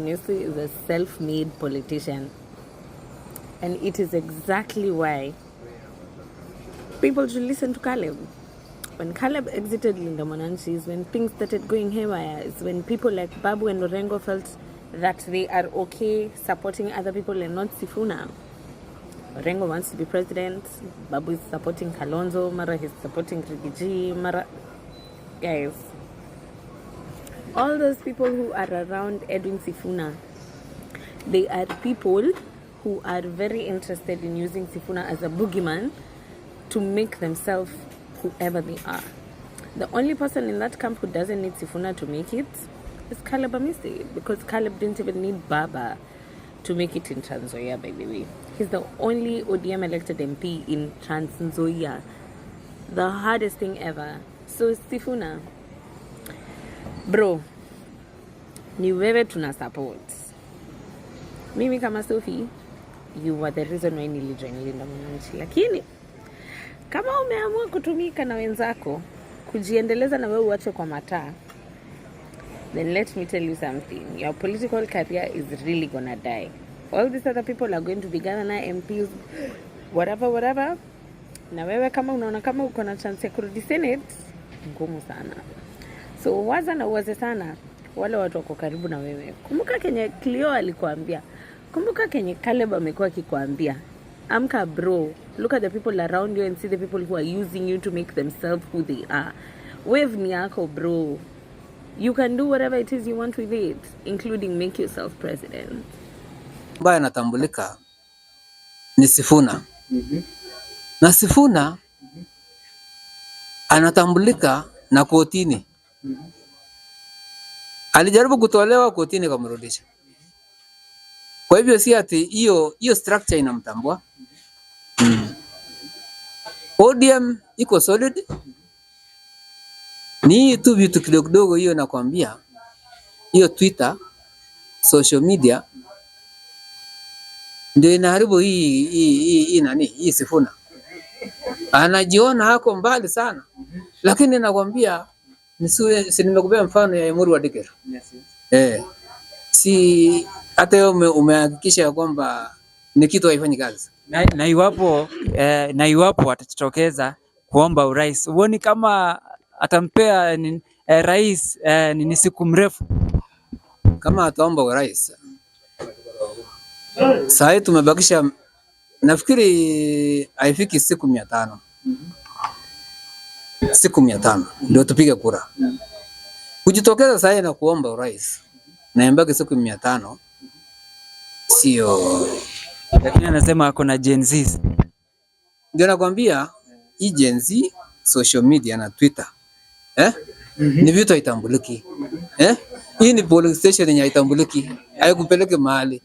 Nyusi is a self-made politician, and it is exactly why people should listen to Caleb. When Caleb exited Linda Mwananchi is when things started going haywire. It's when people like Babu and Orengo felt that they are okay supporting other people and not Sifuna. Orengo wants to be president. Babu is supporting Kalonzo. Mara is supporting Rigiji. Mara, guys, all those people who are around Edwin Sifuna, they are people who are very interested in using Sifuna as a boogeyman to make themselves whoever they are. The only person in that camp who doesn't need Sifuna to make it is Caleb Amisi, because Caleb didn't even need Baba to make it in Trans Nzoia, by the way. He's the only ODM elected MP in Trans Nzoia. The hardest thing ever. So Sifuna, bro, ni wewe tuna support. Mimi kama Sophie, you were the reason why nilijoin Linda Mwananchi. Lakini kama umeamua kutumika na wenzako kujiendeleza na wewe uache kwa mataa, then let me tell you something. Your political career is really gonna die. All these other people are going to be Ghana MPs, whatever. Na wewe kama unaona kama uko na chance ya kurudi Senate, ngumu sana. So waza na uwaze sana wale watu wako karibu na wewe. Kumbuka kenye Cleo alikuambia. Kumbuka kenye Caleb amekuwa akikwambia. Amka bro, look at the people around you and see the people who are using you to make themselves who they are. Wave ni yako bro. You can do whatever it is you want with it, including make yourself president. Ambaye anatambulika ni Sifuna. Na Sifuna anatambulika na kotini. Alijaribu kutolewa, kotini kumrudisha. Kwa hivyo si ati hiyo structure inamtambua. ODM iko solid. Ni tu vitu kidogo hiyo nakwambia. Hiyo Twitter, social media ndio inaharibu hii Sifuna. Anajiona hako mbali sana. Lakini nakwambia si nimekupea mfano ya Emuru Wadikir. Si hata wewe umehakikisha kwamba ni kitu haifanyi kazi. Na iwapo atajitokeza kuomba urais, uone kama atampea rais ni siku mrefu. Kama ataomba urais, sasa tumebakisha nafikiri haifiki siku 500. Siku 500 ndio tupige kura. Kujitokeza sasa na kuomba urais na imbaki siku 500 sio. Lakini anasema ako na Gen Z. Ndio nakwambia hii Gen Z, social media na Twitter ni vitu haitambuliki. Hii ni polling station yenye haitambuliki, haikupeleke mahali.